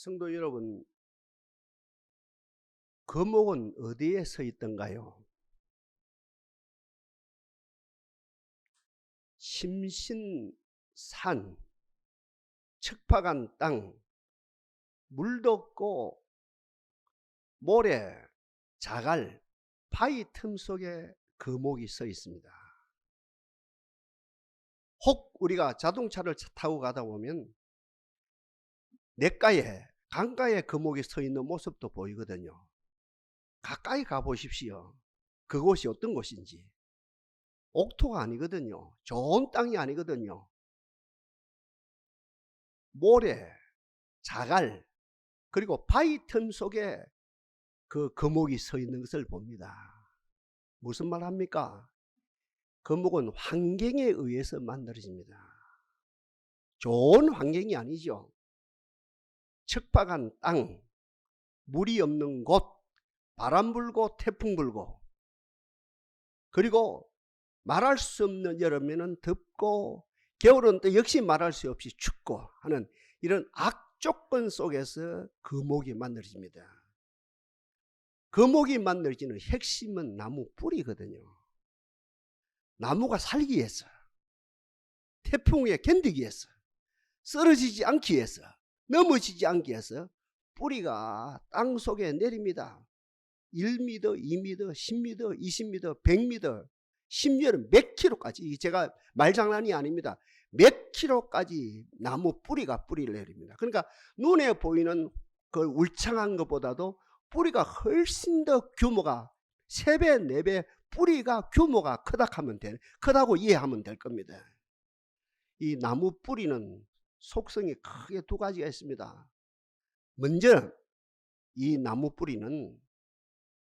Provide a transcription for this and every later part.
성도 여러분, 거목은 어디에 서 있던가요? 심신산, 척박한 땅, 물도 없고 모래, 자갈, 바위 틈 속에 거목이 서 있습니다. 혹 우리가 자동차를 타고 가다 보면 냇가에, 강가에 거목이 서 있는 모습도 보이거든요. 가까이 가보십시오. 그곳이 어떤 곳인지. 옥토가 아니거든요. 좋은 땅이 아니거든요. 모래, 자갈, 그리고 바위 틈 속에 그 거목이 서 있는 것을 봅니다. 무슨 말 합니까? 거목은 환경에 의해서 만들어집니다. 좋은 환경이 아니죠. 척박한 땅, 물이 없는 곳, 바람 불고 태풍 불고, 그리고 말할 수 없는 여름에는 덥고 겨울은 또 역시 말할 수 없이 춥고 하는 이런 악조건 속에서 거목이 만들어집니다. 거목이 만들어지는 핵심은 나무 뿌리거든요. 나무가 살기 위해서, 태풍에 견디기 위해서, 쓰러지지 않기 위해서, 넘어지지 않기 위해서 뿌리가 땅 속에 내립니다. 1m, 2m, 10m, 20m, 100m, 심지어는 몇 킬로까지, 제가 말장난이 아닙니다. 몇 킬로까지 나무 뿌리가 뿌리를 내립니다. 그러니까 눈에 보이는 그 울창한 것보다도 뿌리가 훨씬 더 규모가 3배, 4배 뿌리가 규모가 크다고 이해하면 될 겁니다. 이 나무 뿌리는 속성이 크게 2가지가 있습니다. 먼저 이 나무 뿌리는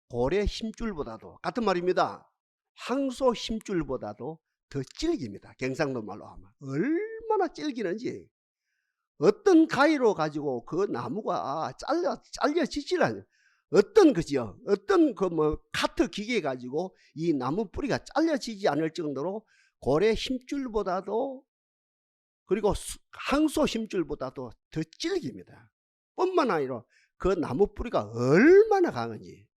고래 힘줄보다도, 같은 말입니다, 황소 힘줄보다도 더 질깁니다. 경상도 말로 하면 얼마나 질기는지, 어떤 가위로 가지고 그 나무가 잘려지질 않아요. 어떤 카트 기계 가지고 이 나무 뿌리가 잘려지지 않을 정도로 고래 힘줄보다도, 그리고 황소 힘줄보다도 더 질깁니다. 뿐만 아니라 그 나무 뿌리가 얼마나 강한지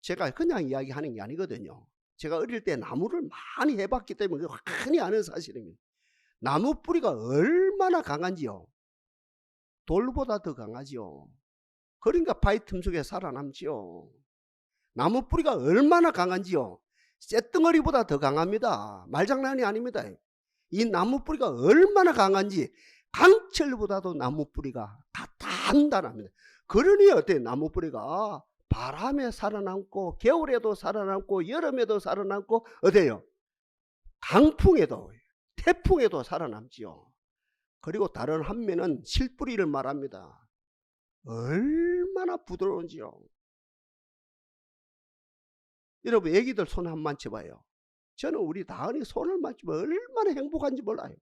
제가 그냥 이야기하는 게 아니거든요. 제가 어릴 때 나무를 많이 해봤기 때문에 흔히 아는 사실입니다. 나무 뿌리가 얼마나 강한지요. 돌보다 더 강하지요. 그러니까 바위 틈 속에 살아남지요. 나무 뿌리가 얼마나 강한지요. 쇳덩어리보다 더 강합니다. 말장난이 아닙니다. 이 나무 뿌리가 얼마나 강한지 강철보다도 나무 뿌리가 다 단단합니다. 그러니 어때요? 나무 뿌리가 바람에 살아남고 겨울에도 살아남고 여름에도 살아남고 어때요? 강풍에도 태풍에도 살아남지요. 그리고 다른 한면은 실뿌리를 말합니다. 얼마나 부드러운지요. 여러분, 애기들 손 한 번 만져봐요. 저는 우리 다은이 손을 만지면 얼마나 행복한지 몰라요.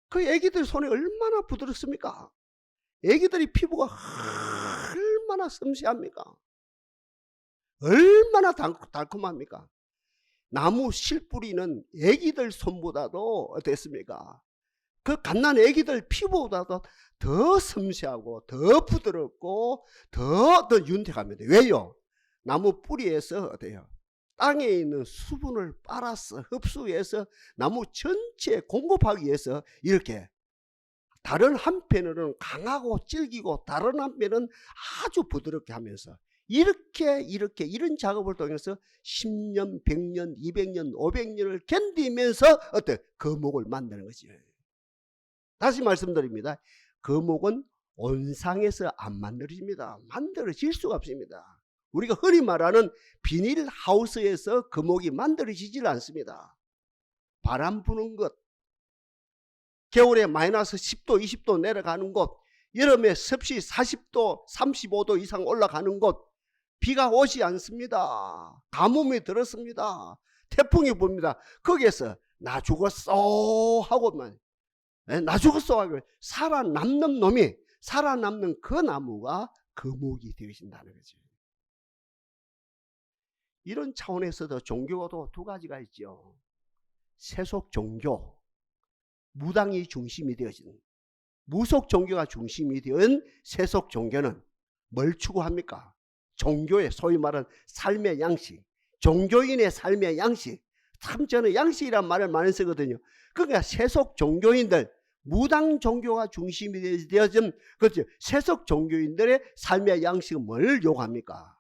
그 애기들 손이 얼마나 부드럽습니까? 애기들이 피부가 얼마나 섬세합니까? 얼마나 달콤합니까? 나무 실뿌리는 애기들 손보다도 어땠습니까? 그 갓난 애기들 피부보다도 더 섬세하고 더 부드럽고 더 윤택합니다. 왜요? 나무 뿌리에서 어때요? 땅에 있는 수분을 빨아서 흡수해서 나무 전체에 공급하기 위해서 이렇게, 다른 한편으로는 강하고 질기고 다른 한편은 아주 부드럽게 하면서 이런 작업을 통해서 10년, 100년, 200년, 500년을 견디면서 어때? 거목을 만드는 거지. 다시 말씀드립니다. 거목은 온상에서 안 만들어집니다. 만들어질 수가 없습니다. 우리가 흔히 말하는 비닐하우스에서 거목이 만들어지질 않습니다. 바람 부는 것, 겨울에 마이너스 10도, 20도 내려가는 곳, 여름에 습시 40도, 35도 이상 올라가는 곳, 비가 오지 않습니다. 가뭄이 들었습니다. 태풍이 봅니다. 거기에서 나 죽었어 하고만, 나 죽었어 하고 살아남는 그 나무가 거목이 되어진다는 거죠. 이런 차원에서도 종교도 2가지가 있죠. 세속 종교, 무당이 중심이 되어진, 무속 종교가 중심이 된 세속 종교는 뭘 추구합니까? 종교의 소위 말하는 삶의 양식, 종교인의 삶의 양식. 참 저는 양식이란 말을 많이 쓰거든요. 그러니까 세속 종교인들, 무당 종교가 중심이 되어진 그렇죠. 세속 종교인들의 삶의 양식은 뭘 요구합니까?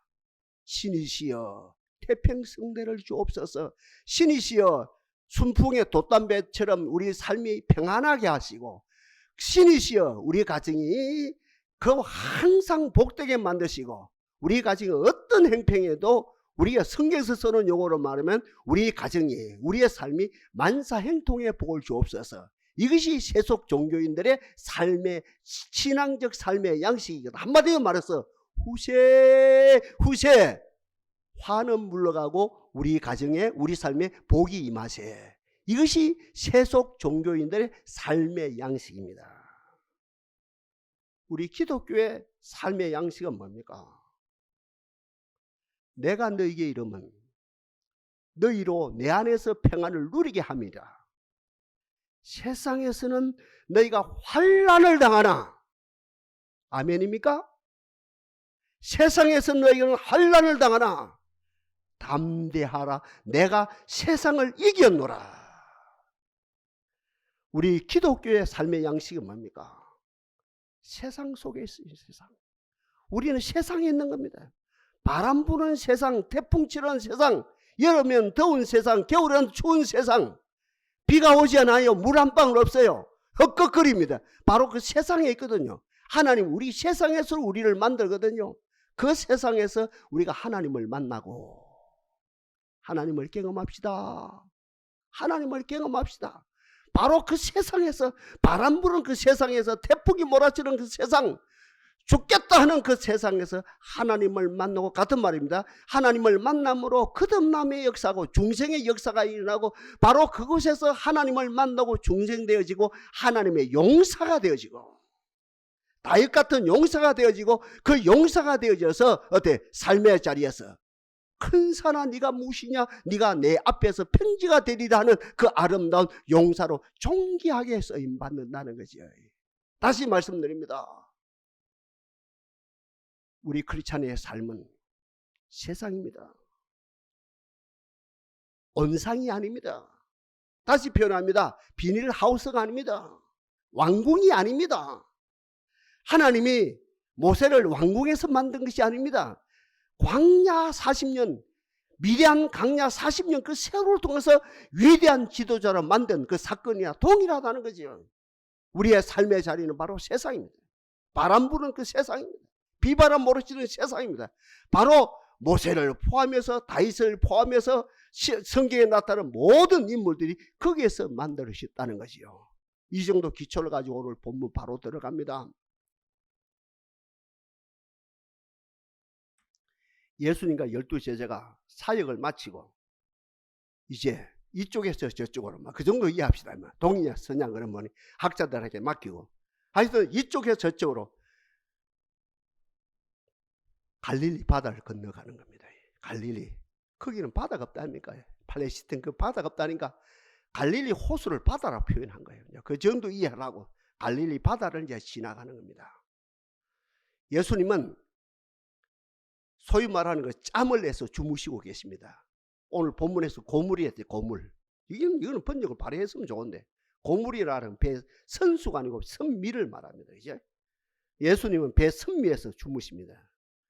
신이시여 태평성대를 주옵소서. 신이시여 순풍의 돛담배처럼 우리 삶이 평안하게 하시고, 신이시여 우리 가정이 항상 복되게 만드시고, 우리 가정이 어떤 행평에도 우리가 성경에서 쓰는 용어로 말하면 우리 가정이, 우리의 삶이 만사행통의 복을 주옵소서. 이것이 세속 종교인들의 삶의 신앙적 삶의 양식이거든. 한마디로 말해서 후세 화는 물러가고 우리 가정에 우리 삶에 복이 임하세. 이것이 세속 종교인들의 삶의 양식입니다. 우리 기독교의 삶의 양식은 뭡니까? 내가 너에게 이르면 너희로 내 안에서 평안을 누리게 합니다. 세상에서는 너희가 환난을 당하나, 아멘입니까? 세상에서 너희는 환난을 당하나 담대하라, 내가 세상을 이겼노라. 우리 기독교의 삶의 양식은 뭡니까? 세상 속에 있어요. 세상. 우리는 세상에 있는 겁니다. 바람 부는 세상, 태풍 치는 세상, 여름엔 더운 세상, 겨울엔 추운 세상, 비가 오지 않아요. 물 한 방울 없어요. 헛걱거립니다. 바로 그 세상에 있거든요. 하나님 우리 세상에서 우리를 만들거든요. 그 세상에서 우리가 하나님을 만나고 하나님을 경험합시다. 하나님을 경험합시다. 바로 그 세상에서, 바람 부는 그 세상에서, 태풍이 몰아치는 그 세상, 죽겠다 하는 그 세상에서 하나님을 만나고, 같은 말입니다. 하나님을 만남으로 거듭남의 역사고 중생의 역사가 일어나고, 바로 그곳에서 하나님을 만나고 중생되어지고 하나님의 용사가 되어지고, 다윗 같은 용사가 되어지고, 그 용사가 되어져서 어때? 삶의 자리에서 큰 산아 네가 무엇이냐, 네가 내 앞에서 평지가 되리라 하는 그 아름다운 용사로 존귀하게 쓰임받는다는 거죠. 다시 말씀드립니다. 우리 크리스찬의 삶은 세상입니다. 언상이 아닙니다. 다시 표현합니다. 비닐하우스가 아닙니다. 왕궁이 아닙니다. 하나님이 모세를 왕궁에서 만든 것이 아닙니다. 광야 40년, 미디안 광야 40년 그 세월을 통해서 위대한 지도자로 만든 그 사건이야 동일하다는 거죠. 우리의 삶의 자리는 바로 세상입니다. 바람 부는 그 세상입니다. 비바람 몰아치는 세상입니다. 바로 모세를 포함해서 다윗을 포함해서 성경에 나타나는 모든 인물들이 거기에서 만들어졌다는 것이요. 이 정도 기초를 가지고 오늘 본문 바로 들어갑니다. 예수님과 12제자가 사역을 마치고 이제 이쪽에서 저쪽으로 그 정도 이해합시다. 동이냐 서냐 그런 거는 학자들에게 맡기고, 하여튼 이쪽에서 저쪽으로 갈릴리 바다를 건너가는 겁니다. 갈릴리, 거기는 바다가 없다 아닙니까? 팔레스타인 그 바다가 없다니까 갈릴리 호수를 바다라고 표현한 거예요. 그 정도 이해하라고 갈릴리 바다를 이제 지나가는 겁니다. 예수님은 소위 말하는 거 짬을 내서 주무시고 계십니다. 오늘 본문에서 고물이 했대. 고물. 이거는 번역을 발휘했으면 좋은데, 고물이라는 배 선수가 아니고 선미를 말합니다. 이제 예수님은 배 선미에서 주무십니다.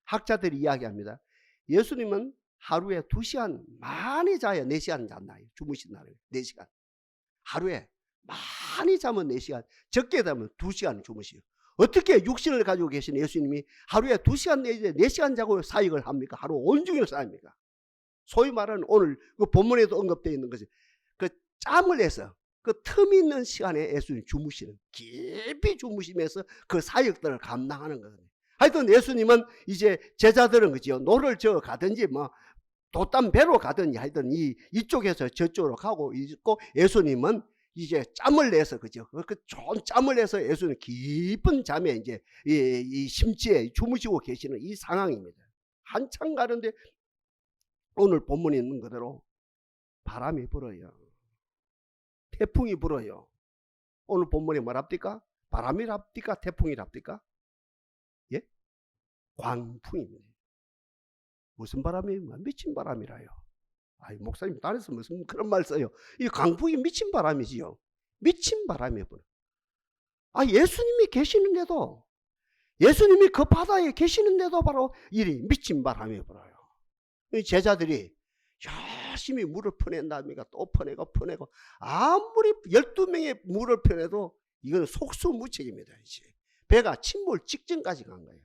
학자들이 이야기합니다. 예수님은 하루에 2시간 많이 자야 4시간 잤나요? 주무신다는 4시간. 하루에 많이 자면 4시간, 적게 자면 2시간 주무시요. 어떻게 육신을 가지고 계신 예수님이 하루에 2시간 내지 4시간 자고 사역을 합니까? 하루 온종일 사역합니까? 소위 말하는 오늘 그 본문에도 언급되어 있는 것이 그 짬을 내서 그 틈 있는 시간에 예수님 주무시는, 깊이 주무시면서 그 사역들을 감당하는 거거든요. 하여튼 예수님은 이제 제자들은 그죠, 노를 저어 가든지 뭐 돛담 배로 가든지 하여튼 이쪽에서 저쪽으로 가고 있고, 예수님은 이제 짬을 내서 그죠, 그 좋은 짬을 내서 예수는 깊은 잠에 이제 이 심지에 주무시고 계시는 이 상황입니다. 한참 가는데 오늘 본문에 있는 그대로 바람이 불어요. 태풍이 불어요. 오늘 본문에 뭐랍니까? 바람이랍니까? 태풍이랍니까? 예? 광풍입니다. 무슨 바람이에요? 미친 바람이라요. 아이, 목사님, 딴에서 무슨 그런 말 써요. 이 광풍이 미친 바람이지요. 미친 바람이에요. 아, 예수님이 계시는데도, 예수님이 그 바다에 계시는데도 바로 이 미친 바람이 불어요. 제자들이 열심히 물을 퍼낸답니까? 또 퍼내고 아무리 12명의 물을 퍼내도 이건 속수무책입니다. 이제 배가 침몰 직전까지 간 거예요.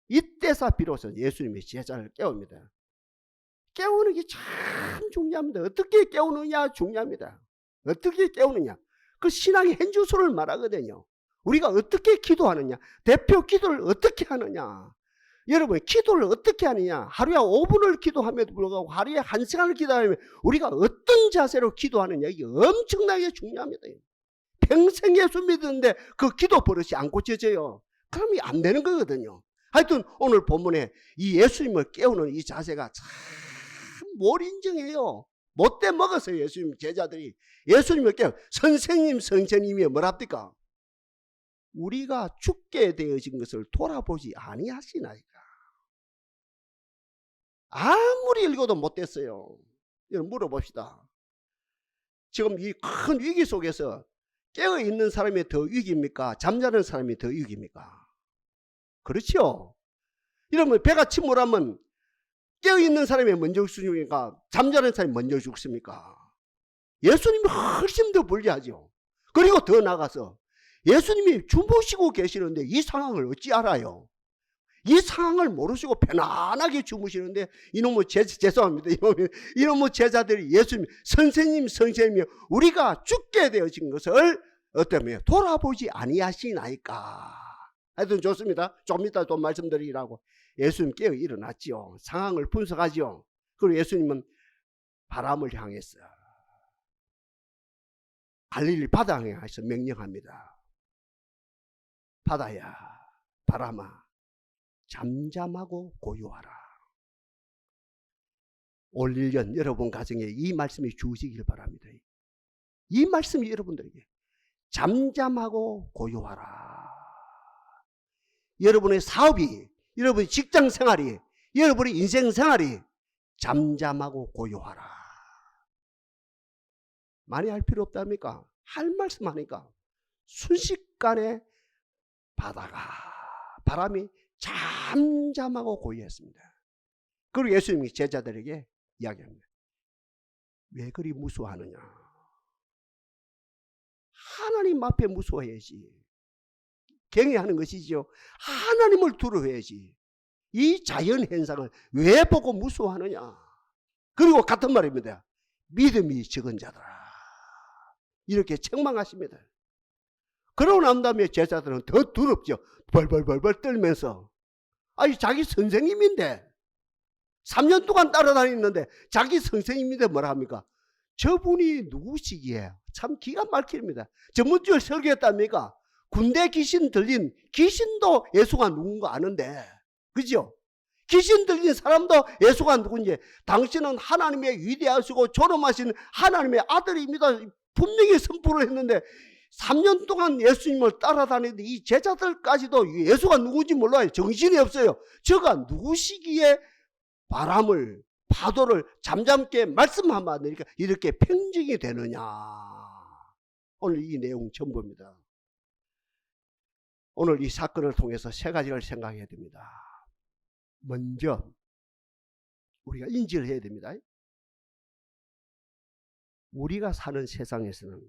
이때서 비로소 예수님이 제자를 깨웁니다. 깨우는 게 참 중요합니다. 어떻게 깨우느냐 중요합니다. 어떻게 깨우느냐. 그 신앙의 현주소를 말하거든요. 우리가 어떻게 기도하느냐, 대표 기도를 어떻게 하느냐. 여러분, 기도를 어떻게 하느냐. 하루에 5분을 기도함에도 불구하고 하루에 1시간을 기도하면 우리가 어떤 자세로 기도하느냐, 이게 엄청나게 중요합니다. 평생 예수 믿었는데 그 기도 버릇이 안 고쳐져요. 그러면 안 되는 거거든요. 하여튼 오늘 본문에 이 예수님을 깨우는 이 자세가 참 몰인정해요. 못돼 먹었어요. 예수님 제자들이 예수님을 깨워. 선생님이 뭐랍니까? 우리가 죽게 되어진 것을 돌아보지 아니하시나이까. 아무리 읽어도 못됐어요. 여러분 물어봅시다. 지금 이 큰 위기 속에서 깨어있는 사람이 더 위기입니까? 잠자는 사람이 더 위기입니까? 그렇죠? 이러면 배가 침몰하면 깨어있는 사람이 먼저 죽습니까? 잠자는 사람이 먼저 죽습니까? 예수님이 훨씬 더 불리하죠. 그리고 더 나가서 예수님이 주무시고 계시는데 이 상황을 어찌 알아요? 이 상황을 모르시고 편안하게 주무시는데 이놈의 죄송합니다. 이놈의 제자들이 예수님 선생님이 우리가 죽게 되어진 것을 어떠면 돌아보지 아니하시나이까. 하여튼 좋습니다. 좀 이따 또 말씀드리라고. 예수님 깨어 일어났지요. 상황을 분석하지요. 그리고 예수님은 바람을 향해서 갈릴리 바다를 향해서 명령합니다. 바다야, 바람아, 잠잠하고 고요하라. 올 1년 여러분 가정에 이 말씀이 주시길 바랍니다. 이 말씀이 여러분들에게 잠잠하고 고요하라. 여러분의 사업이, 여러분의 직장 생활이, 여러분의 인생 생활이 잠잠하고 고요하라. 많이 할 필요 없답니까? 할 말씀 하니까 순식간에 바람이 잠잠하고 고요했습니다. 그리고 예수님이 제자들에게 이야기합니다. 왜 그리 무서워하느냐? 하나님 앞에 무서워해야지. 경외하는 것이지요. 하나님을 두려워해야지. 이 자연 현상을 왜 보고 무서워하느냐? 그리고 같은 말입니다. 믿음이 적은 자들아. 이렇게 책망하십니다. 그러고 난 다음에 제자들은 더 두렵죠. 벌벌 떨면서. 아니, 자기 선생님인데 3년 동안 따라다니는데 자기 선생님인데 뭐라 합니까? 저분이 누구시기에 참 기가 막힙니다. 전문주를 설교했답니까? 군대 귀신 들린 귀신도 예수가 누군가 아는데, 그죠? 귀신 들린 사람도 예수가 누군지, 당신은 하나님의 위대하시고 존엄하신 하나님의 아들입니다. 분명히 선포를 했는데 3년 동안 예수님을 따라다니는데 이 제자들까지도 예수가 누군지 몰라요. 정신이 없어요. 저가 누구시기에 바람을, 파도를 잠잠게 말씀하면 되니까 이렇게 평정이 되느냐. 오늘 이 내용 전부입니다. 오늘 이 사건을 통해서 세 가지를 생각해야 됩니다. 먼저 우리가 인지를 해야 됩니다. 우리가 사는 세상에서는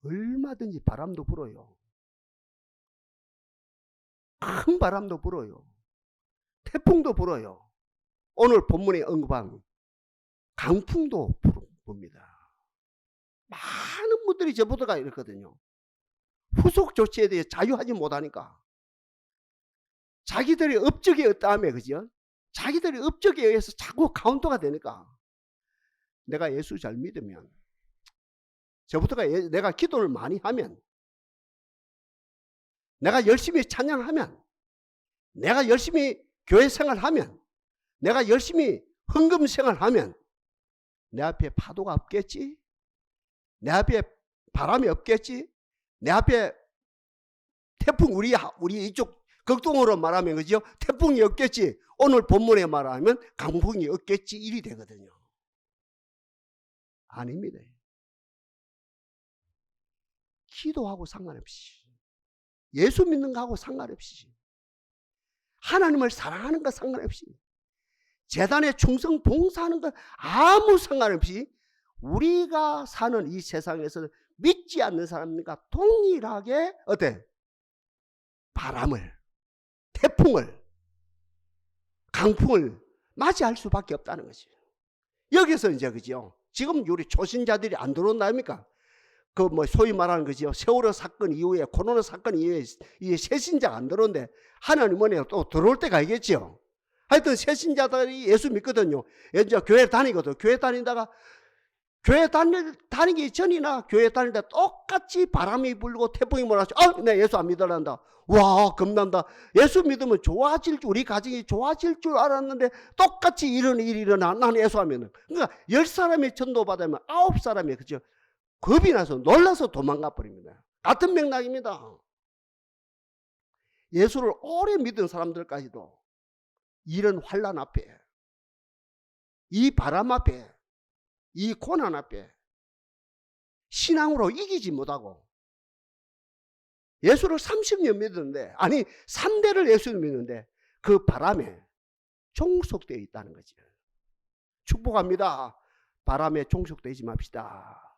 얼마든지 바람도 불어요. 큰 바람도 불어요. 태풍도 불어요. 오늘 본문에 언급한 강풍도 붑니다. 많은 분들이 저보다가 이렇거든요. 후속 조치에 대해 자유하지 못하니까 자기들의 업적이 어떠하며, 그죠? 자기들의 업적에 의해서 자꾸 카운터가 되니까 내가 예수 잘 믿으면, 저부터가 내가 기도를 많이 하면, 내가 열심히 찬양하면, 내가 열심히 교회 생활하면, 내가 열심히 헌금 생활하면 내 앞에 파도가 없겠지? 내 앞에 바람이 없겠지? 내 앞에 태풍 우리 이쪽 극동으로 말하면 그죠? 태풍이 없겠지. 오늘 본문에 말하면 강풍이 없겠지. 일이 되거든요. 아닙니다. 기도하고 상관없이, 예수 믿는 거하고 상관없이, 하나님을 사랑하는 거 상관없이, 재단에 충성 봉사하는 거 아무 상관없이 우리가 사는 이 세상에서 믿지 않는 사람들과 동일하게 어때? 바람을, 태풍을, 강풍을 맞이할 수밖에 없다는 거지. 여기서 이제 그죠? 지금 우리 초신자들이 안 들어온다니까? 그 뭐 소위 말하는 거죠. 세월호 사건 이후에, 코로나 사건 이후에 이 새신자가 안 들어오는데 하나님은 또 들어올 때가 있겠죠. 하여튼 새신자들이 예수 믿거든요. 이제 교회 다니거든. 교회 다니다가 교회 다니기 전이나 교회 다닐 때 똑같이 바람이 불고 태풍이 몰아서 내 예수 안 믿으란다. 와, 겁난다. 예수 믿으면 좋아질 줄, 우리 가정이 좋아질 줄 알았는데 똑같이 이런 일이 일어나. 나는 예수 안 믿는. 그러니까 10사람이 전도받으면 9사람이 그죠? 겁이 나서 놀라서 도망가 버립니다. 같은 맥락입니다. 예수를 오래 믿은 사람들까지도 이런 환난 앞에, 이 바람 앞에, 이 고난 앞에 신앙으로 이기지 못하고 예수를 30년 믿었는데, 아니 3대를 예수를 믿는데 그 바람에 종속되어 있다는 거지. 축복합니다. 바람에 종속되지 맙시다.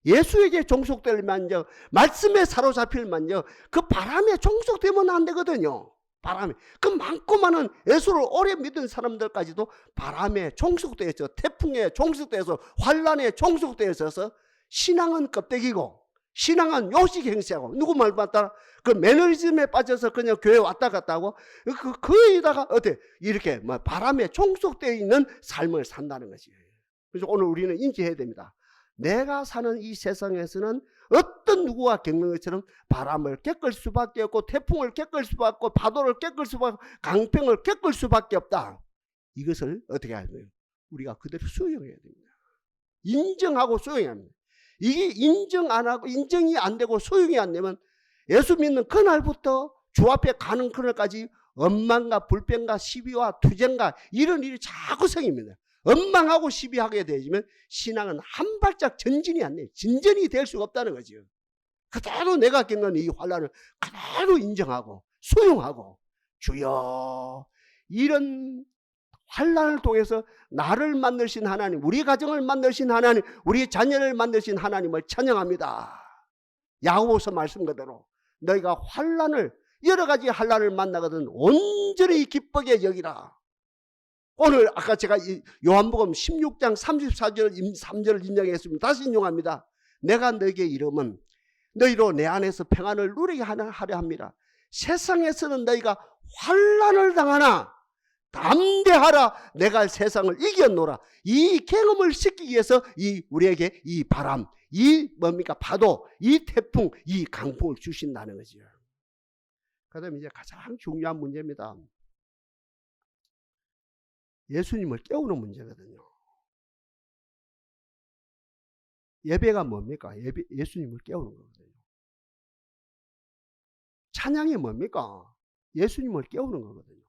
예수에게 종속될 만저, 말씀에 사로잡힐 만저, 그 바람에 종속되면 안 되거든요. 바람에. 그 많고 많은 예수를 오래 믿은 사람들까지도 바람에 종속되어서, 태풍에 종속되어서, 환란에 종속되어 있어서 신앙은 껍데기고 신앙은 요식 행세하고, 누구 말 맞다? 그 매너리즘에 빠져서 그냥 교회 왔다 갔다 하고, 거기다가 어때? 이렇게 뭐 바람에 종속되어 있는 삶을 산다는 것이에요. 그래서 오늘 우리는 인지해야 됩니다. 내가 사는 이 세상에서는 어떤 누구와 겪는 것처럼 바람을 겪을 수밖에 없고, 태풍을 겪을 수밖에 없고, 파도를 겪을 수밖에 없고, 강풍을 겪을 수밖에 없다. 이것을 어떻게 해야 돼요? 우리가 그대로 수용해야 됩니다. 인정하고 수용해야 합니다. 이게 인정 안 하고, 인정이 안 되고 수용이 안 되면 예수 믿는 그날부터 주 앞에 가는 그날까지 원망과 불평과 시비와 투쟁과 이런 일이 자꾸 생깁니다. 원망하고 시비하게 되면 신앙은 한 발짝 전진이 안 돼요. 진전이 될 수가 없다는 거죠. 그대로 내가 겪는 이 환란을 그대로 인정하고 수용하고, 주여, 이런 환란을 통해서 나를 만드신 하나님, 우리 가정을 만드신 하나님, 우리 자녀를 만드신 하나님을 찬양합니다. 야고보서 말씀 그대로 너희가 환란을, 여러 가지 환란을 만나거든 온전히 기쁘게 여기라. 오늘 아까 제가 요한복음 16장 34절 3절을 인용했습니다. 다시 인용합니다. 내가 너에게 이름은 너희로 내 안에서 평안을 누리게 하려 합니다. 세상에서는 너희가 환난을 당하나 담대하라, 내가 세상을 이겼노라. 이 경험을 시키기 위해서 우리에게 이 바람, 이 뭡니까 파도, 이 태풍, 이 강풍을 주신다는 거죠. 그 다음에 이제 가장 중요한 문제입니다. 예수님을 깨우는 문제거든요. 예배가 뭡니까? 예수님을 깨우는 거거든요. 찬양이 뭡니까? 예수님을 깨우는 거거든요.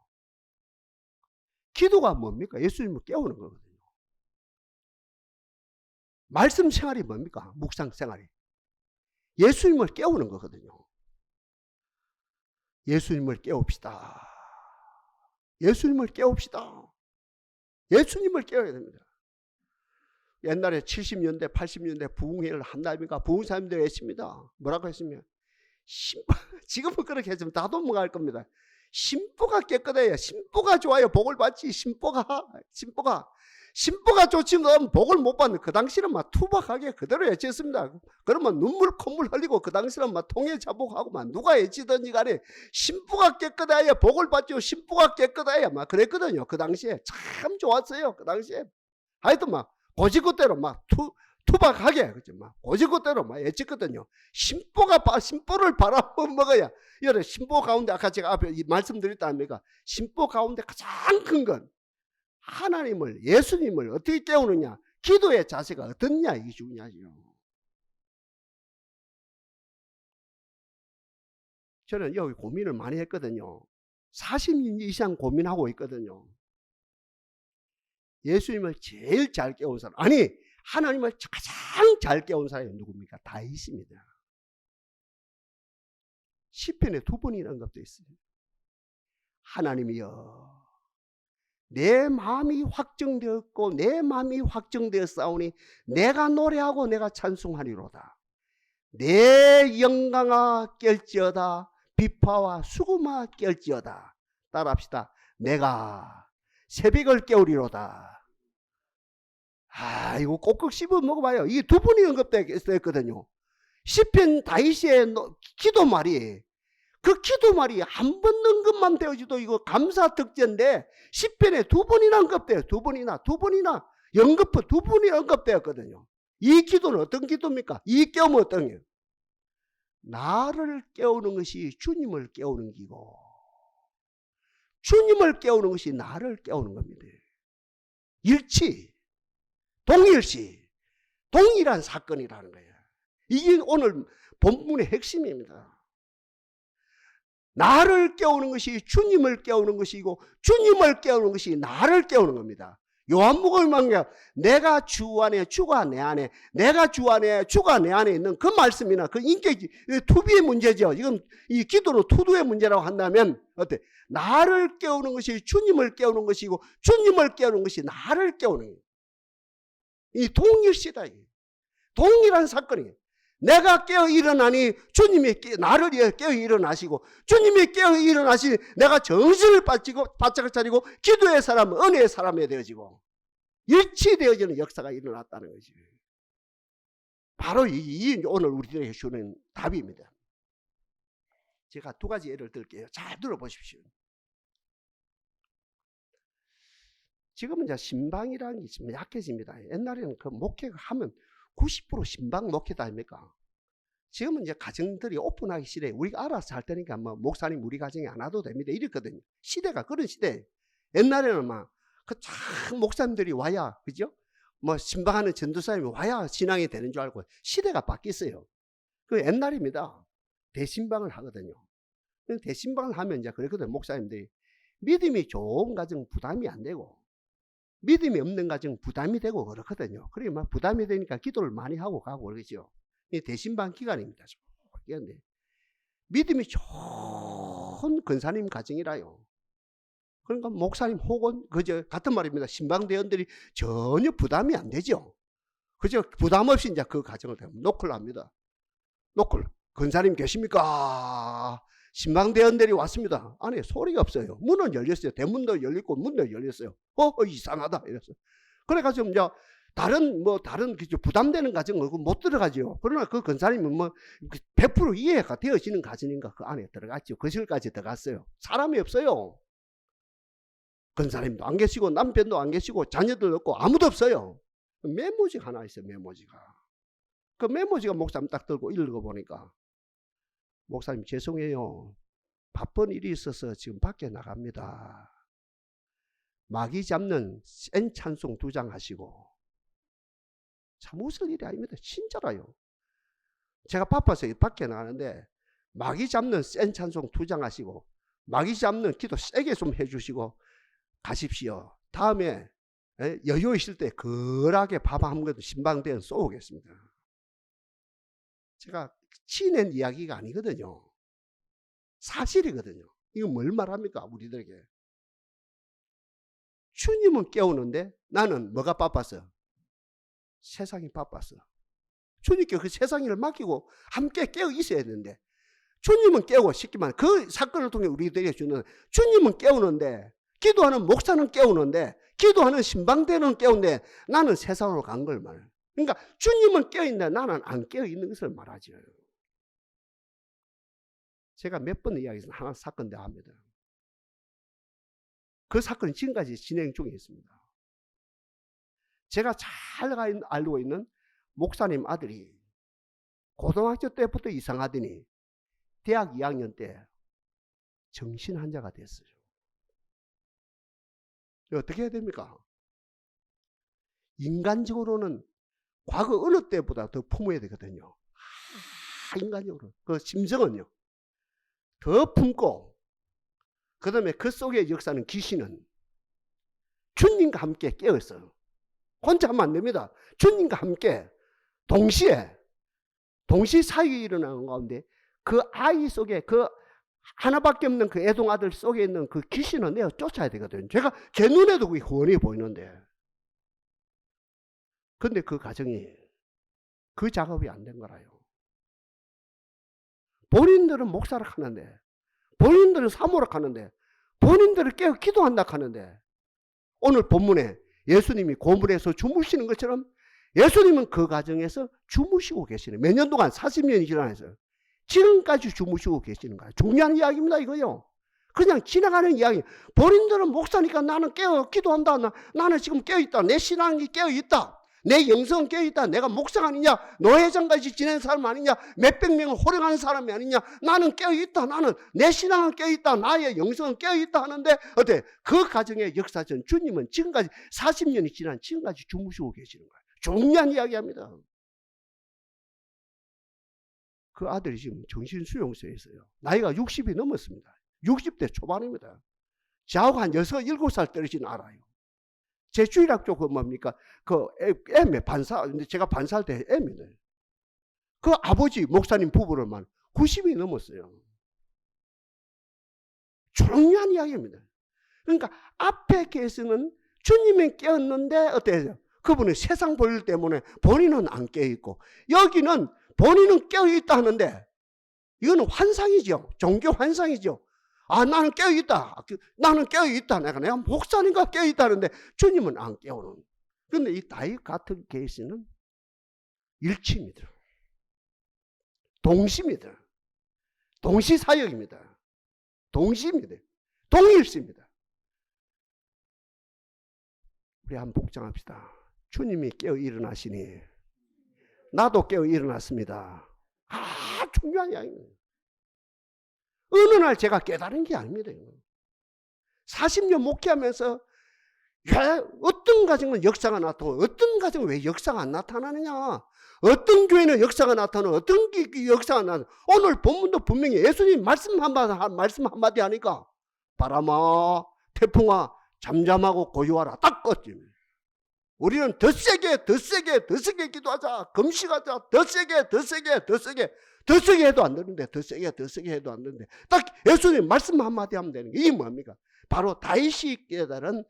기도가 뭡니까? 예수님을 깨우는 거거든요. 말씀 생활이 뭡니까? 묵상 생활이 예수님을 깨우는 거거든요. 예수님을 깨웁시다. 예수님을 깨웁시다. 예수님을 깨워야 됩니다. 옛날에 70년대 80년대 부흥회를 한다니까 부흥사님들 했습니다. 뭐라고 했으면 지금은 그렇게 했으면 다 넘어갈 겁니다. 신부가 깨끗해요. 신부가 좋아요. 복을 받지. 신부가 좋지만 복을 못 받는, 그 당시는 막 투박하게 그대로 외쳤습니다. 그러면 눈물 콧물 흘리고 그 당시는 막 통해 자복하고 막 누가 외치든지 간에 신부가 깨끗해야 복을 받죠. 신부가 깨끗해야 막 그랬거든요. 그 당시에 참 좋았어요. 그 당시에 하여튼 막 고지것대로 막 투박하게 그죠? 막 고지것대로 막 외쳤거든요. 신부를 바라먹어야. 여러 신부 가운데 아까 제가 앞에 말씀드렸다 아닙니까? 신부 가운데 가장 큰 건 하나님을, 예수님을 어떻게 깨우느냐, 기도의 자세가 어떻냐, 이게 중요하죠. 저는 여기 고민을 많이 했거든요. 40년 이상 고민하고 있거든요. 예수님을 제일 잘 깨운 사람, 아니 하나님을 가장 잘 깨운 사람이 누굽니까? 다윗입니다. 시편에 2번이나 언급되어 있습니다. 하나님이여, 내 마음이 확정되었고 내 마음이 확정되었사오니 내가 노래하고 내가 찬송하리로다. 내 영광아 깰지어다. 비파와 수금아 깰지어다. 따라합시다. 내가 새벽을 깨우리로다. 이거 꼭꼭 씹어 먹어봐요. 이게 2번이 언급되었거든요. 시편 다윗의 기도 말이, 그 기도 말이 한 번 언급만 되어지도 이거 감사 특전인데 시편에 2번이나 언급돼요. 2번이나 연거푸 2번이 언급되었거든요. 이 기도는 어떤 기도입니까? 이 깨움은 어떤 거예요? 나를 깨우는 것이 주님을 깨우는 기고, 주님을 깨우는 것이 나를 깨우는 겁니다. 일치, 동일시, 동일한 사건이라는 거예요. 이게 오늘 본문의 핵심입니다. 나를 깨우는 것이 주님을 깨우는 것이고 주님을 깨우는 것이 나를 깨우는 겁니다. 요한복음은 내가 주 안에 주가 내 안에, 내가 주 안에 주가 내 안에 있는 그 말씀이나 그 인격 투비의 문제죠. 지금 이 기도로 투두의 문제라고 한다면 어때? 나를 깨우는 것이 주님을 깨우는 것이고 주님을 깨우는 것이 나를 깨우는 거예요. 이 동일시다. 동일한 사건이에요. 내가 깨어 일어나니 주님이 나를 깨어 일어나시고 주님이 깨어 일어나시니 내가 정신을 바짝 차리고 기도의 사람, 은혜의 사람이 되어지고 일치되어지는 역사가 일어났다는 거지. 바로 이 오늘 우리들에게 주는 답입니다. 제가 2가지 예를 들게요. 잘 들어보십시오. 지금은 이제 신방이라는 게 좀 약해집니다. 옛날에는 그 목회가 하면 90% 신방 목회다 아닙니까? 지금은 이제 가정들이 오픈하기 시대에 우리가 알아서 할 테니까 뭐 목사님 우리 가정에 안 와도 됩니다. 이랬거든요. 시대가 그런 시대예요. 옛날에는 막 그 참 목사님들이 와야, 그죠? 뭐 신방하는 전도사님이 와야 신앙이 되는 줄 알고 시대가 바뀌었어요. 그 옛날입니다. 대신방을 하거든요. 대신방을 하면 이제 그랬거든요. 목사님들이 믿음이 좋은 가정 부담이 안 되고 믿음이 없는 가정 부담이 되고 그렇거든요. 그래 막 부담이 되니까 기도를 많이 하고 가고 그러죠. 이 대신방 기간입니다. 믿음이 좋은 권사님 가정이라요. 그러니까 목사님 혹은 그저 같은 말입니다. 신방대원들이 전혀 부담이 안 되죠. 그저 부담 없이 이제 그 가정을 노크를 합니다. 노크를. 권사님 계십니까? 신방대원들이 왔습니다. 안에 소리가 없어요. 문은 열렸어요. 대문도 열리고 문도 열렸어요. 이상하다 이랬어요. 그래가지고 이제 다른 부담되는 가정은 못 들어가죠. 그러나 그 권사님은 100% 이해가 되어지는 가정인가 그 안에 들어갔죠. 거실까지 들어갔어요. 사람이 없어요. 권사님도 안 계시고 남편도 안 계시고 자녀들 없고 아무도 없어요. 메모지가 하나 있어요. 메모지가. 그 메모지가 목사님 딱 들고 읽어보니까 목사님 죄송해요. 바쁜 일이 있어서 지금 밖에 나갑니다. 마귀 잡는 센 찬송 2장 하시고. 참 웃을 일이 아닙니다. 진짜라요. 제가 바빠서 밖에 나가는데 마귀 잡는 센 찬송 2장 하시고 마귀 잡는 기도 세게 좀 해주시고 가십시오. 다음에 여유 있을 때 거하게 밥 한 그릇 신방대원 쏘겠습니다. 제가 치낸 이야기가 아니거든요. 사실이거든요. 이거 뭘 말합니까? 우리들에게. 주님은 깨우는데 나는 뭐가 바빴어? 세상이 바빴어. 주님께 그 세상 일을 맡기고 함께 깨어 있어야 되는데 주님은 깨우고 쉽게 말해 그 사건을 통해 우리들에게 주는 주님은 깨우는데 기도하는 목사는 깨우는데 기도하는 신방대는 깨우는데 나는 세상으로 간 걸 말해. 그러니까 주님은 깨어있는데 나는 안 깨어있는 것을 말하죠. 제가 몇 번 이야기해서 하나 사건 대합니다. 그 사건이 지금까지 진행 중에 있습니다. 제가 잘 알고 있는 목사님 아들이 고등학교 때부터 이상하더니 대학 2학년 때 정신환자가 됐어요. 어떻게 해야 됩니까? 인간적으로는 과거 어느 때보다 더 품어야 되거든요. 인간적으로. 그 심정은요. 더 품고, 그 다음에 그 속에 역사는 귀신은 주님과 함께 깨어있어요. 혼자 하면 안 됩니다. 주님과 함께 동시에 사역이 일어나는 가운데 그 아이 속에, 그 하나밖에 없는 그 애동아들 속에 있는 그 귀신을 내어 쫓아야 되거든요. 제가 제 눈에도 그게 훤히 보이는데, 근데 그 과정이, 그 작업이 안 된 거라요. 본인들은 목사락 하는데, 본인들은 사모락 하는데, 본인들은 깨어 기도한다 하는데, 오늘 본문에 예수님이 고문에서 주무시는 것처럼 예수님은 그 과정에서 주무시고 계시는, 몇 년 동안 40년이 지나서 지금까지 주무시고 계시는 거예요. 중요한 이야기입니다, 이거요. 그냥 지나가는 이야기. 본인들은 목사니까 나는 깨어 기도한다. 나는 지금 깨어있다. 내 신앙이 깨어있다. 내 영성은 깨어있다. 내가 목사가 아니냐, 노회장까지 지낸 사람 아니냐, 몇백 명을 호령하는 사람이 아니냐, 나는 깨어있다. 나는 내 신앙은 깨어있다. 나의 영성은 깨어있다 하는데, 어때? 그 가정의 역사전 주님은 지금까지 40년이 지난 지금까지 주무시고 계시는 거예요. 중요한 이야기합니다. 그 아들이 지금 정신수용소에 있어요. 나이가 60이 넘었습니다. 60대 초반입니다. 저하고 한 6, 7살 떨어진 알아요. 제 주일학교 그 뭡니까? 그 M에 반사, 근데 제가 반사할 때 M이네. 그 아버지 목사님 부부를만 90이 넘었어요. 중요한 이야기입니다. 그러니까 앞에 계시는 주님은 깨었는데 어때요? 그분은 세상 볼 때문에 본인은 안 깨어있고, 여기는 본인은 깨어있다 하는데 이거는 환상이죠. 종교 환상이죠. 아, 나는 깨어있다. 나는 깨어있다. 내가 목사님과 깨어있다 하는데 주님은 안 깨우는. 그런데 이 다윗 같은 케이스는 일치입니다. 동시입니다. 동시사역입니다. 동시입니다. 동일시입니다. 우리 한번 복장합시다. 주님이 깨어 일어나시니 나도 깨어 일어났습니다. 중요한 이야기입니다. 어느 날 제가 깨달은 게 아닙니다. 40년 목회하면서 왜 어떤 가정은 역사가 나타나고 어떤 가정은 왜 역사가 안 나타나느냐, 어떤 교회는 역사가 나타나고 어떤 역사가 나타나고, 오늘 본문도 분명히 예수님 말씀 한마디 하니까 바람아 태풍아 잠잠하고 고요하라 딱 껐지. 우리는 더 세게 기도하자, 금식하자, 더 세게 해도 안 되는데, 더 세게 해도 안 되는데, 딱 예수님 말씀 한마디 하면 되는 게, 이게 뭡니까? 바로 다윗이 깨달은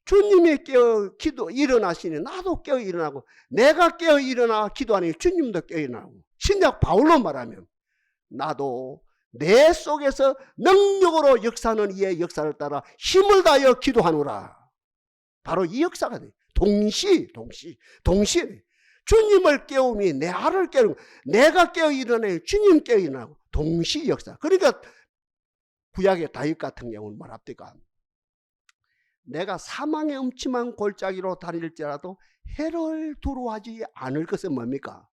주님이 깨어 일어나시니 나도 깨어 일어나고, 내가 깨어 일어나 기도하니 주님도 깨어 일어나고, 신약 바울로 말하면 나도 내 속에서 능력으로 역사하는 이의 역사를 따라 힘을 다하여 기도하노라. 바로 이 역사가 돼. 동시에 주님을 깨움이 내 알을 깨우고, 내가 깨어 일어나니 주님 깨어 일어나고, 동시 역사. 그러니까 구약의 다윗 같은 경우는 뭐랍니까? 내가 사망의 음침한 골짜기로 다닐지라도 해를 두려워하지 않을 것은 뭡니까?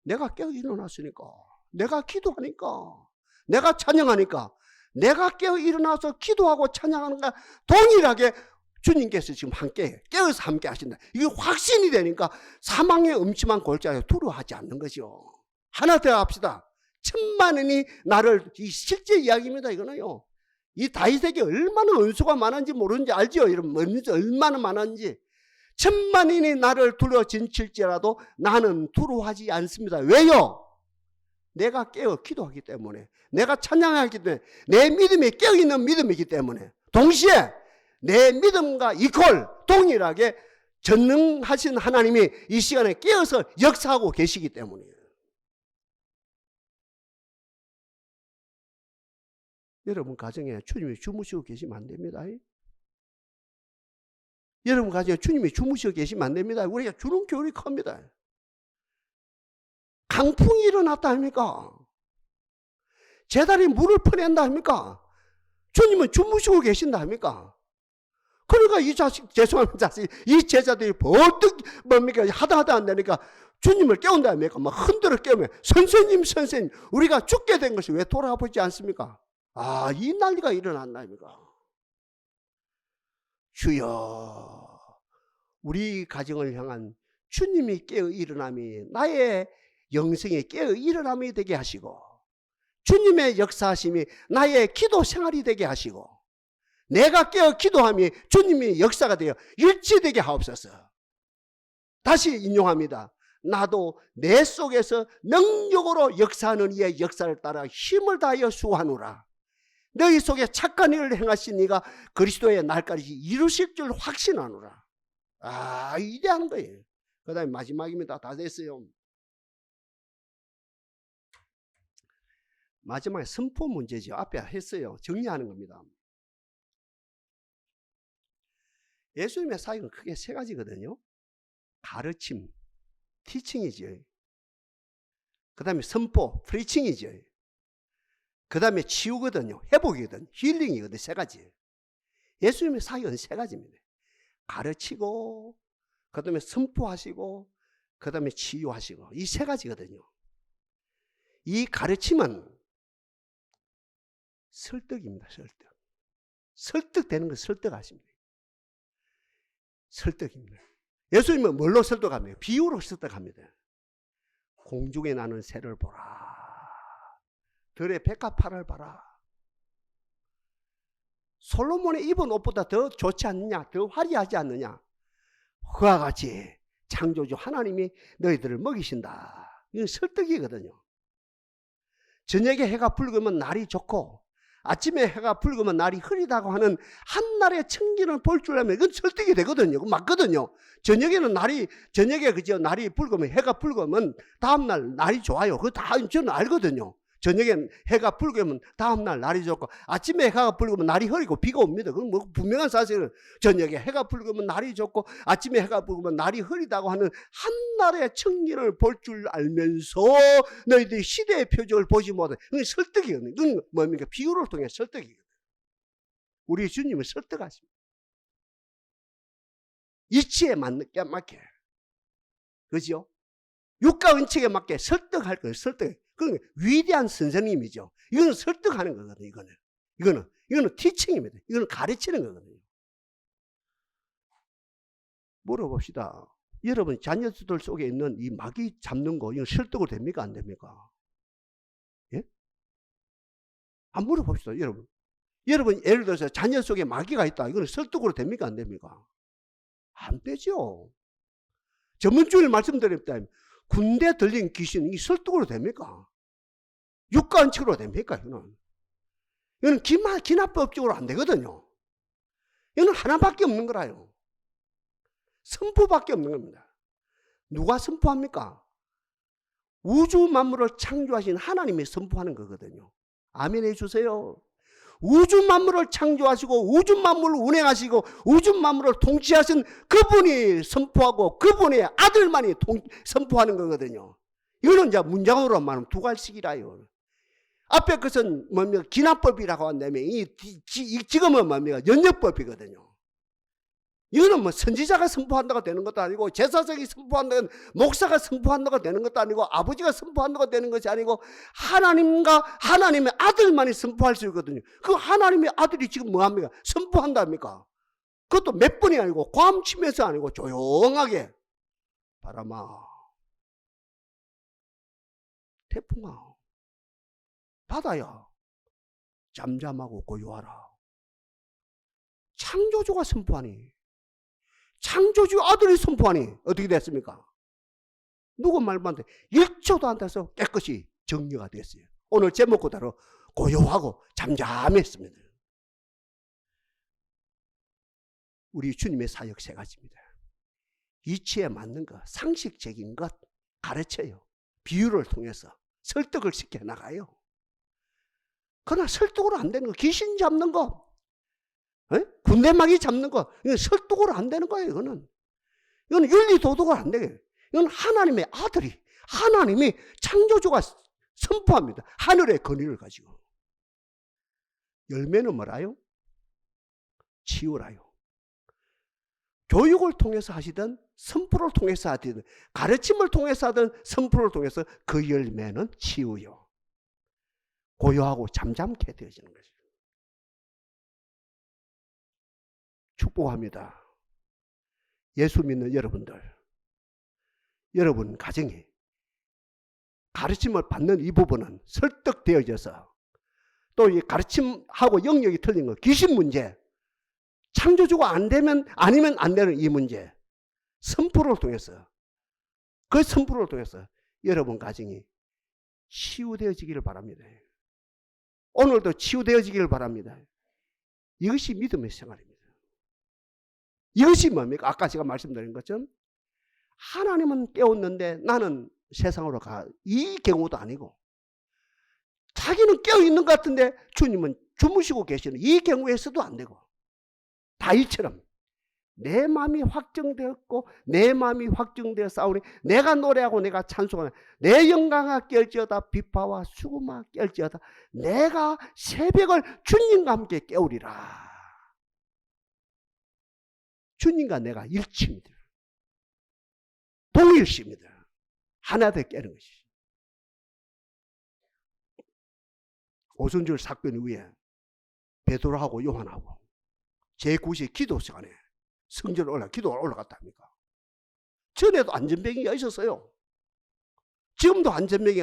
내가 깨어 일어났으니까, 내가 기도하니까, 내가 찬양하니까, 내가 깨어 일어나서 기도하고 찬양하는가 동일하게 주님께서 지금 함께 깨어서 함께 하신다. 이게 확신이 되니까 사망의 음침한 골짜기에 두려워하지 않는 거죠. 하나 더 합시다. 천만인이 나를, 이 실제 이야기입니다. 이거는요. 이 다윗에게 얼마나 은수가 많은지 모르는지 알죠? 여러분, 얼마나 많은지. 천만인이 나를 둘러 진칠지라도 나는 두려워하지 않습니다. 왜요? 내가 깨어 기도하기 때문에, 내가 찬양하기 때문에, 내 믿음이 깨어있는 믿음이기 때문에, 동시에 내 믿음과 이퀄 동일하게 전능하신 하나님이 이 시간에 깨어서 역사하고 계시기 때문이에요. 여러분 가정에 주님이 주무시고 계시면 안 됩니다. 여러분 가정에 주님이 주무시고 계시면 안 됩니다. 우리가 주는 교훈이 큽니다. 강풍이 일어났다 합니까? 제다리 물을 퍼낸다 합니까? 주님은 주무시고 계신다 합니까? 그러니까 이 자식, 죄송합니다 자식, 이 제자들이 벌떡 뭡니까 하다 안 되니까 주님을 깨운다 합니까? 막 흔들어 깨우면 선생님 우리가 죽게 된 것이 왜 돌아보지 않습니까? 이 난리가 일어났나 합니까? 주여, 우리 가정을 향한 주님이 깨어 일어남이 나의 영성이 깨어 일어남이 되게 하시고, 주님의 역사하심이 나의 기도 생활이 되게 하시고 내가 깨어 기도함이 주님의 역사가 되어 일치되게 하옵소서. 다시 인용합니다. 나도 내 속에서 능력으로 역사하는 이의 역사를 따라 힘을 다하여 수고하노라. 너희 속에 착한 일을 행하신 이가 그리스도의 날까지 이루실 줄 확신하노라. 아, 이대한 거예요. 그 다음에 마지막입니다. 다 됐어요. 마지막에 선포 문제죠. 앞에 했어요. 정리하는 겁니다. 예수님의 사역은 크게 세 가지거든요. 가르침, 티칭이죠. 그 다음에 선포, 프리칭이죠. 그 다음에 치유거든요. 회복이거든요. 힐링이거든요. 세 가지. 예수님의 사역은 세 가지입니다. 가르치고, 그 다음에 선포하시고, 그 다음에 치유하시고, 이 세 가지거든요. 이 가르침은 설득입니다. 설득. 설득되는 걸 설득하십니다. 설득입니다. 예수님은 뭘로 설득합니까? 비유로 설득합니다. 공중에 나는 새를 보라. 들의 백합화를 봐라. 솔로몬의 입은 옷보다 더 좋지 않느냐? 더 화려하지 않느냐? 그와 같이 창조주 하나님이 너희들을 먹이신다. 이건 설득이거든요. 저녁에 해가 붉으면 날이 좋고 아침에 해가 붉으면 날이 흐리다고 하는 한날의 청기를 볼 줄 알면 이건 설득이 되거든요. 맞거든요. 저녁에 날이 붉으면, 해가 붉으면 다음날 날이 좋아요. 그거 다 저는 알거든요. 저녁에 해가 붉으면 다음날 날이 좋고 아침에 해가 붉으면 날이 흐리고 비가 옵니다. 그건 뭐 분명한 사실은 저녁에 해가 붉으면 날이 좋고 아침에 해가 붉으면 날이 흐리다고 하는 한날의 청기를 볼 줄 알면서 너희들이 시대의 표적을 보지 못해. 그건 설득이거든요. 그건 뭡니까? 비유를 통해 설득이거든요. 우리 주님을 설득하십니다. 이치에 맞게. 그죠? 육과 은칙에 맞게 설득할 거예요. 설득. 그건 위대한 선생님이죠. 이거는 설득하는 거거든요. 이거는 티칭입니다. 이거는 가르치는 거거든요. 물어봅시다. 여러분 자녀들 속에 있는 이 마귀 잡는 거 이건 설득으로 됩니까? 안 됩니까? 예? 안 물어봅시다. 여러분 예를 들어서 자녀 속에 마귀가 있다. 이거는 설득으로 됩니까? 안 됩니까? 안 되죠. 전문주의를 말씀드립니다. 군대 들린 귀신, 이 설득으로 됩니까? 육가원칙으로 됩니까? 이거는 기납법적으로 안 되거든요. 이거는 하나밖에 없는 거라요. 선포밖에 없는 겁니다. 누가 선포합니까? 우주 만물을 창조하신 하나님이 선포하는 거거든요. 아멘 해주세요. 우주 만물을 창조하시고 우주 만물을 운행하시고 우주 만물을 통치하신 그분이 선포하고 그분의 아들만이 선포하는 거거든요. 이거는 이제 문장으로 말하면 두 갈씩이라요. 앞에 것은 뭡니까? 기납법이라고 한다면 지금은 뭡니까? 연역법이거든요. 이거는 뭐 선지자가 선포한다고 되는 것도 아니고 제사장이 선포한다고 목사가 선포한다고 되는 것도 아니고 아버지가 선포한다고 되는 것이 아니고 하나님의 아들만이 선포할 수 있거든요. 그 하나님의 아들이 지금 뭐합니까? 선포한답니까? 그것도 몇 번이 아니고 괌치면서 아니고 조용하게 바람아 태풍아 바다야 잠잠하고 고요하라. 창조주가 선포하니 창조주 아들이 선포하니 어떻게 됐습니까? 누구 말만 돼 1초도 안 돼서 깨끗이 정리가 됐어요. 오늘 제목 그대로 고요하고 잠잠했습니다. 우리 주님의 사역 세 가지입니다. 이치에 맞는 것, 상식적인 것 가르쳐요. 비유를 통해서 설득을 시켜나가요. 그러나 설득으로 안 되는 거, 귀신 잡는 거, 군대마귀 잡는 거, 이건 설득으로 안 되는 거예요. 이거는 윤리 도덕으로 안 되게. 이건 하나님의 아들이, 하나님이 창조주가 선포합니다. 하늘의 권위를 가지고. 열매는 뭐라요? 치유라요. 교육을 통해서 하시든 선포를 통해서 하든 가르침을 통해서 하든 선포를 통해서 그 열매는 치유요. 고요하고 잠잠케 되어지는 것이죠. 축복합니다. 예수 믿는 여러분들, 여러분 가정에 가르침을 받는 이 부분은 설득되어져서 또 이 가르침하고 영역이 틀린 거, 귀신 문제, 창조주가 안 되면 아니면 안 되는 이 문제, 선포를 통해서, 그 선포를 통해서 여러분 가정이 치유되어지기를 바랍니다. 오늘도 치유되어지기를 바랍니다. 이것이 믿음의 생활입니다. 이것이 뭡니까? 아까 제가 말씀드린 것처럼 하나님은 깨웠는데 나는 세상으로 가. 이 경우도 아니고, 자기는 깨어있는 것 같은데 주님은 주무시고 계시는 이 경우에서도 안 되고, 다윗처럼 내 마음이 확정되었고 내 마음이 확정되어 싸우니 내가 노래하고 내가 찬송하네. 내 영광아 깰지어다 비파와 수금아 깰지어다. 내가 새벽을 주님과 함께 깨우리라. 주님과 내가 일치입니다. 동일시입니다. 하나 되 깨는 것이. 오순절 사건 이후에 베드로하고 요한하고 제9시 기도 시간에 성전에 기도가 올라갔다 합니까? 전에도 안전병이가 있었어요. 지금도 안전병이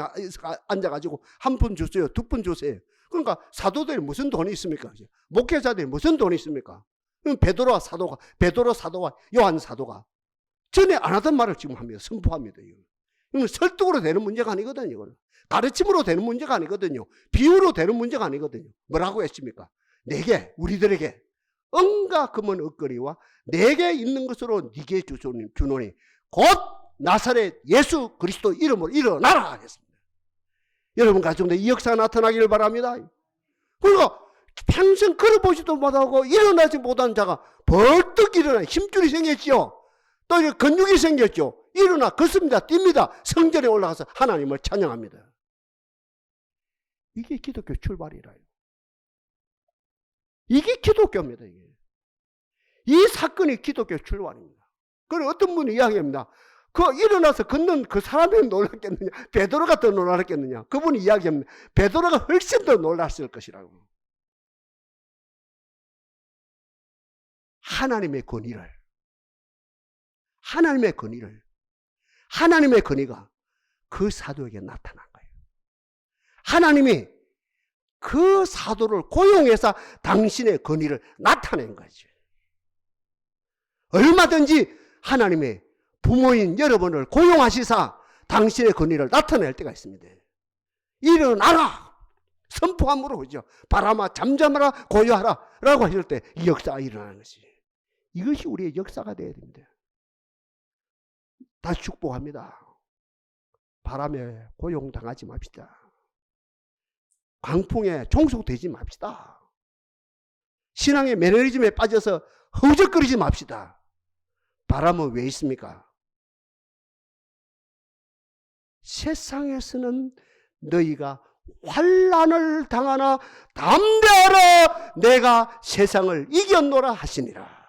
앉아가지고 한 푼 주세요, 두 푼 주세요. 그러니까 사도들이 무슨 돈이 있습니까? 목회자들이 무슨 돈이 있습니까? 베드로 사도가 요한 사도가 전에 안 하던 말을 지금 합니다. 선포합니다. 이건 설득으로 되는 문제가 아니거든요. 이거는 가르침으로 되는 문제가 아니거든요. 비유로 되는 문제가 아니거든요. 뭐라고 했습니까? 내게, 우리들에게 은과 금은 얻거리와 내게 있는 것으로 네게 주노니 곧 나사렛 예수 그리스도 이름으로 일어나라 했습니다. 여러분 가정에 이 역사가 나타나기를 바랍니다. 그러니까 평생 걸어보지도 못하고 일어나지 못한 자가 벌떡 일어나 힘줄이 생겼죠. 또 근육이 생겼죠. 일어나 걷습니다. 뜁니다. 성전에 올라가서 하나님을 찬양합니다. 이게 기독교 출발이라요. 이게 기독교입니다. 이게. 이 사건이 기독교 출발입니다. 그리고 어떤 분이 이야기합니다. 그 일어나서 걷는 그 사람이 놀랐겠느냐, 베드로가 더 놀랐겠느냐. 그분이 이야기합니다. 베드로가 훨씬 더 놀랐을 것이라고. 하나님의 권위를, 하나님의 권위가 그 사도에게 나타난 거예요. 하나님이 그 사도를 고용해서 당신의 권위를 나타낸 거죠. 얼마든지 하나님의 부모인 여러분을 고용하시사 당신의 권위를 나타낼 때가 있습니다. 일어나라! 선포함으로 그죠. 바람아 잠잠하라 고요하라 라고 하실 때 이 역사가 일어나는 것이. 이것이 우리의 역사가 되어야 됩니다. 다시 축복합니다. 바람에 고용당하지 맙시다. 광풍에 종속되지 맙시다. 신앙의 매너리즘에 빠져서 허우적거리지 맙시다. 바람은 왜 있습니까? 세상에서는 너희가 환난을 당하나 담대하라 내가 세상을 이겼노라 하시니라.